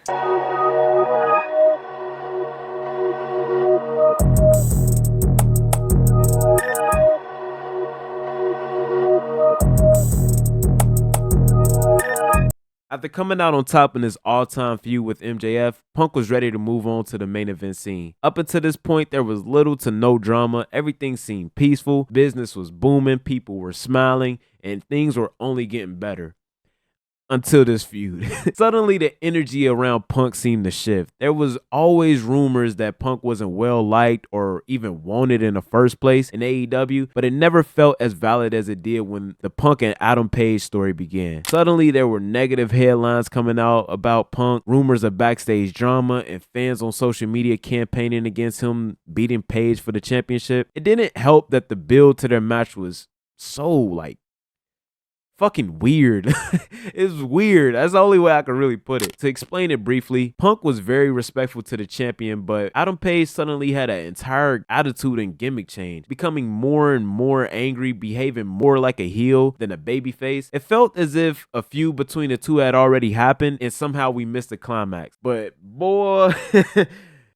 After coming out on top in his all-time feud with MJF, Punk was ready to move on to the main event scene. Up until this point, there was little to no drama, everything seemed peaceful, business was booming, people were smiling, and things were only getting better. Until this feud. Suddenly, the energy around Punk seemed to shift. There was always rumors that Punk wasn't well liked or even wanted in the first place in AEW, but it never felt as valid as it did when the Punk and Adam Page story began. Suddenly, there were negative headlines coming out about Punk, rumors of backstage drama, and fans on social media campaigning against him beating Page for the championship. It didn't help that the build to their match was so, fucking weird. It's weird. That's the only way I can really put it. To explain it briefly, Punk was very respectful to the champion, but Adam Page suddenly had an entire attitude and gimmick change, becoming more and more angry, behaving more like a heel than a babyface. It felt as if a feud between the two had already happened and somehow we missed the climax. But boy,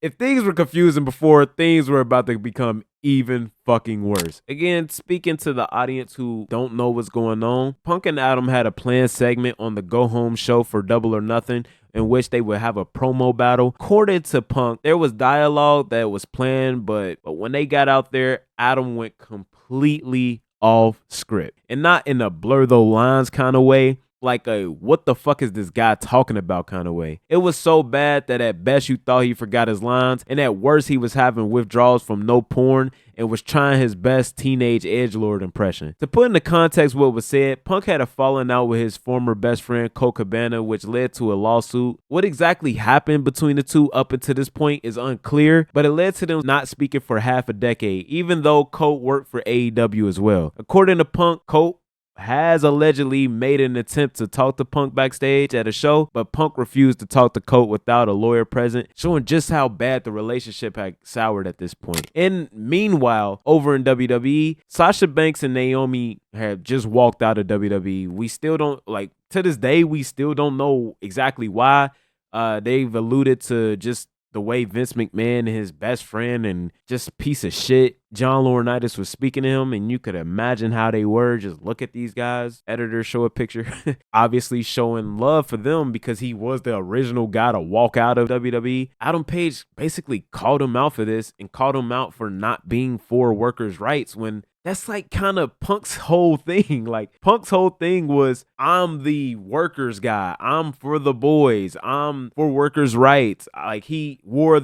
if things were confusing before, things were about to become even fucking worse. Again, speaking to the audience who don't know what's going on, Punk and Adam had a planned segment on the Go Home show for Double or Nothing in which they would have a promo battle. According to Punk, there was dialogue that was planned, but when they got out there, Adam went completely off script. And not in a blur those lines kind of way, like a what the fuck is this guy talking about kind of way. It was so bad that at best you thought he forgot his lines, and at worst he was having withdrawals from no porn and was trying his best teenage edgelord impression. To put into context what was said, Punk had a falling out with his former best friend Colt Cabana, which led to a lawsuit. What exactly happened between the two up until this point is unclear, but it led to them not speaking for half a decade, even though Colt worked for AEW as well. According to Punk, Colt has allegedly made an attempt to talk to Punk backstage at a show, but Punk refused to talk to Colt without a lawyer present, showing just how bad the relationship had soured at this point. And meanwhile, over in WWE, Sasha Banks and Naomi have just walked out of WWE. We still don't, to this day, we still don't know exactly why. They've alluded to just the way Vince McMahon and his best friend and just piece of shit John Laurinaitis was speaking to him, and you could imagine how they were. Just look at these guys. Editors show a picture, obviously showing love for them because he was the original guy to walk out of WWE. Adam Page basically called him out for this and called him out for not being for workers' rights when that's kind of Punk's whole thing. Punk's whole thing was, I'm the workers guy. I'm for the boys. I'm for workers' rights. He wore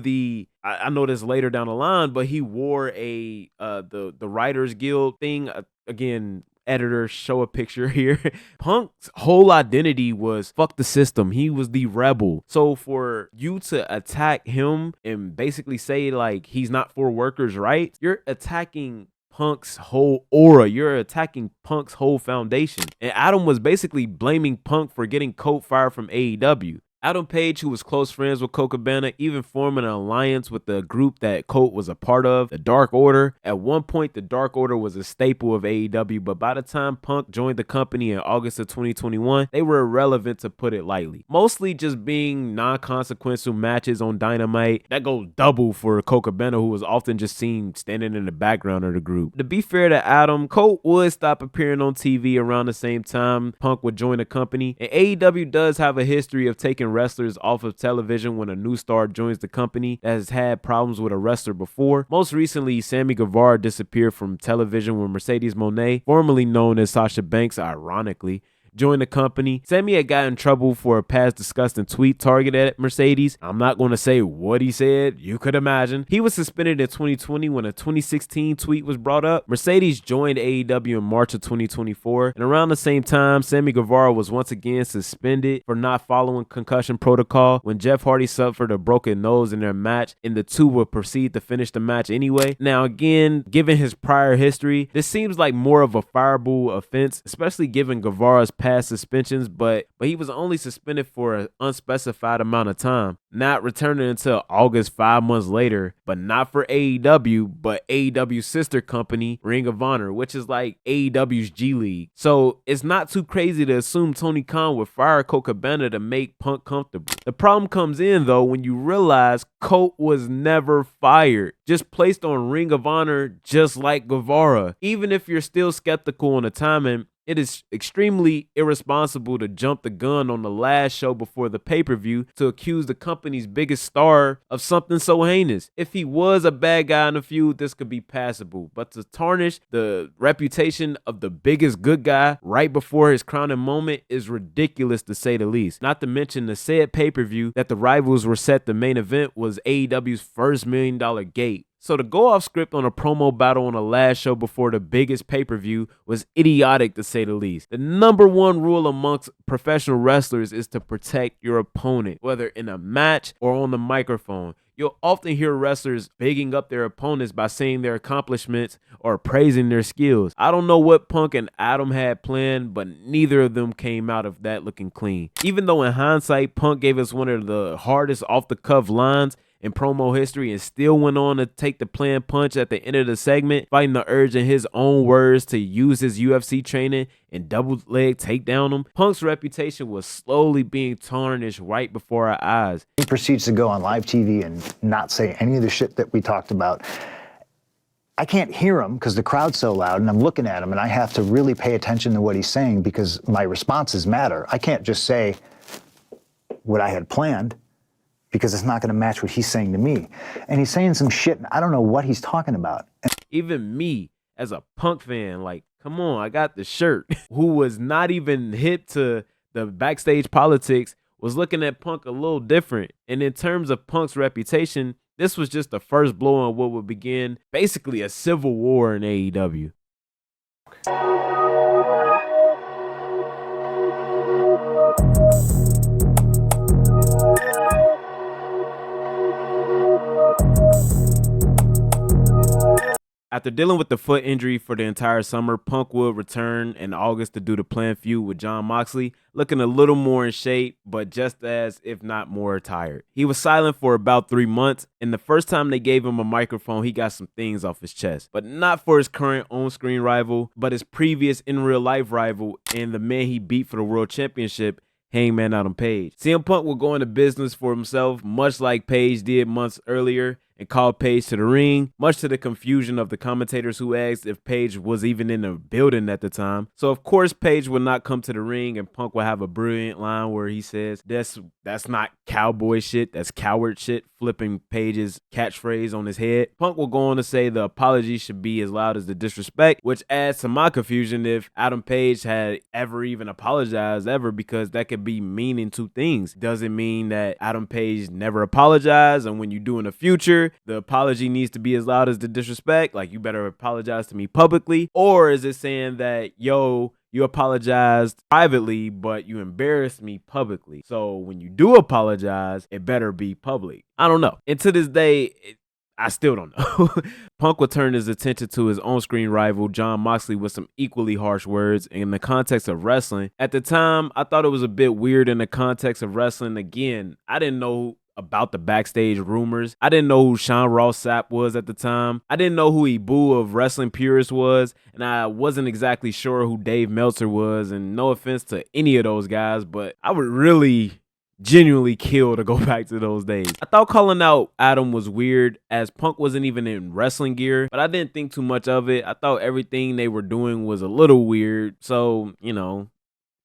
I know this later down the line, but he wore the Writers Guild thing. Again, editors show a picture here. Punk's whole identity was fuck the system. He was the rebel. So for you to attack him and basically say he's not for workers' rights, you're attacking Punk's whole aura. You're attacking Punk's whole foundation. And Adam was basically blaming Punk for getting Colt fired from AEW. Adam Page, who was close friends with Colt Cabana, even formed an alliance with the group that Colt was a part of, the Dark Order. At one point, the Dark Order was a staple of AEW, but by the time Punk joined the company in August of 2021, they were irrelevant, to put it lightly. Mostly just being non-consequential matches on Dynamite. That goes double for Colt Cabana, who was often just seen standing in the background of the group. To be fair to Adam, Colt would stop appearing on TV around the same time Punk would join the company, and AEW does have a history of taking wrestlers off of television when a new star joins the company that has had problems with a wrestler before. Most recently, Sammy Guevara disappeared from television when Mercedes Moné, formerly known as Sasha Banks, ironically, joined the company. Sammy had gotten in trouble for a past disgusting tweet targeted at Mercedes. I'm not going to say what he said. You could imagine. He was suspended in 2020 when a 2016 tweet was brought up. Mercedes joined AEW in March of 2024, and around the same time, Sammy Guevara was once again suspended for not following concussion protocol when Jeff Hardy suffered a broken nose in their match, and the two would proceed to finish the match anyway. Now again, given his prior history, this seems like more of a fireable offense, especially given Guevara's past suspensions, but he was only suspended for an unspecified amount of time, not returning until August 5 months later, but not for AEW, but AEW's sister company, Ring of Honor, which is like AEW's G League. So it's not too crazy to assume Tony Khan would fire Colt Cabana to make Punk comfortable. The problem comes in though when you realize Colt was never fired, just placed on Ring of Honor just like Guevara. Even if you're still skeptical on the timing, it is extremely irresponsible to jump the gun on the last show before the pay-per-view to accuse the company's biggest star of something so heinous. If he was a bad guy in the feud, this could be passable, but to tarnish the reputation of the biggest good guy right before his crowning moment is ridiculous to say the least. Not to mention the said pay-per-view that the rivals were set the main event was AEW's first $1 million gate. So to go off script on a promo battle on the last show before the biggest pay-per-view was idiotic to say the least. The number one rule amongst professional wrestlers is to protect your opponent, whether in a match or on the microphone. You'll often hear wrestlers bigging up their opponents by saying their accomplishments or praising their skills. I don't know what Punk and Adam had planned, but neither of them came out of that looking clean. Even though in hindsight, Punk gave us one of the hardest off-the-cuff lines in promo history and still went on to take the planned punch at the end of the segment, fighting the urge in his own words to use his UFC training and double leg takedown him. Punk's reputation was slowly being tarnished right before our eyes. He proceeds to go on live TV and not say any of the shit that we talked about. I can't hear him because the crowd's so loud, and I'm looking at him and I have to really pay attention to what he's saying because my responses matter. I can't just say what I had planned, because it's not going to match what he's saying to me. And he's saying some shit, and I don't know what he's talking about. Even me, as a Punk fan, like, come on, I got the shirt, who was not even hip to the backstage politics, was looking at Punk a little different. And in terms of Punk's reputation, this was just the first blow on what would begin basically a civil war in AEW. After dealing with the foot injury for the entire summer, Punk would return in August to do the planned feud with Jon Moxley, looking a little more in shape, but just as, if not more, tired. He was silent for about 3 months, and the first time they gave him a microphone, he got some things off his chest. But not for his current on-screen rival, but his previous in-real-life rival and the man he beat for the World Championship, Hangman Adam Page. CM Punk will go into business for himself, much like Page did months earlier, and called Page to the ring, much to the confusion of the commentators who asked if Page was even in the building at the time. So of course Page would not come to the ring, and Punk will have a brilliant line where he says, that's not cowboy shit, that's coward shit, flipping Page's catchphrase on his head. Punk will go on to say the apology should be as loud as the disrespect, which adds to my confusion if Adam Page had ever even apologized ever, because that could be meaning two things. Does it mean that Adam Page never apologized, and when you do in the future, the apology needs to be as loud as the disrespect, like you better apologize to me publicly? Or is it saying that, yo, you apologized privately, but you embarrassed me publicly, so when you do apologize, it better be public? I don't know. And to this day, I still don't know. Punk would turn his attention to his on-screen rival, Jon Moxley, with some equally harsh words in the context of wrestling. At the time, I thought it was a bit weird in the context of wrestling. Again, I didn't know about the backstage rumors. I didn't know who Sean Ross Sapp was at the time. I didn't know who Ibu of Wrestling Purists was, and I wasn't exactly sure who Dave Meltzer was, and no offense to any of those guys, but I would really genuinely kill to go back to those days. I thought calling out Adam was weird, as Punk wasn't even in wrestling gear, but I didn't think too much of it. I thought everything they were doing was a little weird, so, you know,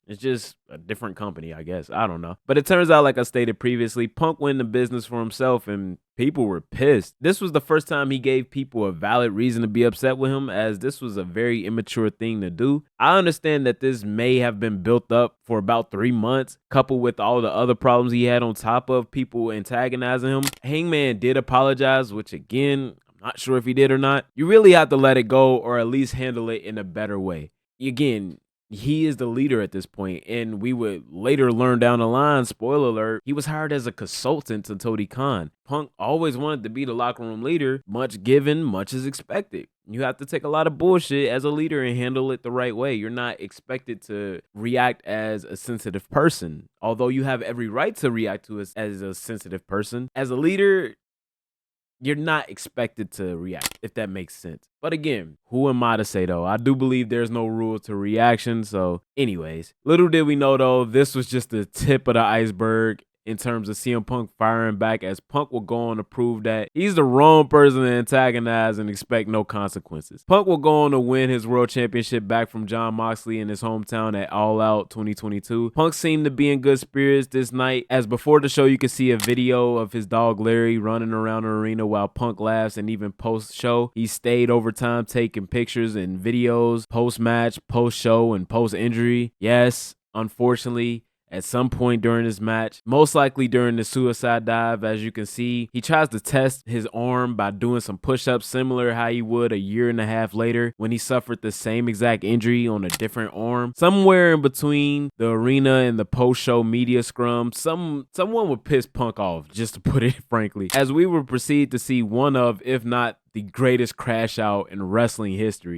it's just a different company, I guess. I don't know. But it turns out, like I stated previously, Punk went into business for himself, and people were pissed. This was the first time he gave people a valid reason to be upset with him, as this was a very immature thing to do. I understand that this may have been built up for about 3 months, coupled with all the other problems he had on top of people antagonizing him. Hangman did apologize, which again, I'm not sure if he did or not. You really have to let it go, or at least handle it in a better way. Again, he is the leader at this point, and we would later learn down the line, spoiler alert, he was hired as a consultant to Tony Khan. Punk always wanted to be the locker room leader. Much given, much is expected. You have to take a lot of bullshit as a leader and handle it the right way. You're not expected to react as a sensitive person, although you have every right to react to us as a sensitive person. As a leader, you're not expected to react, if that makes sense. But again, who am I to say, though? I do believe there's no rule to reaction. So anyways, little did we know, though, this was just the tip of the iceberg in terms of CM Punk firing back, as Punk will go on to prove that he's the wrong person to antagonize and expect no consequences. Punk will go on to win his world championship back from Jon Moxley in his hometown at All Out 2022. Punk seemed to be in good spirits this night, as before the show you can see a video of his dog Larry running around the arena while Punk laughs, and even post-show he stayed over time taking pictures and videos post-match, post-show, and post-injury. Yes, unfortunately, at some point during this match, most likely during the suicide dive, as you can see, he tries to test his arm by doing some push-ups similar how he would a year and a half later when he suffered the same exact injury on a different arm. Somewhere in between the arena and the post-show media scrum, someone would piss Punk off, just to put it frankly, as we would proceed to see one of, if not the greatest crash out in wrestling history.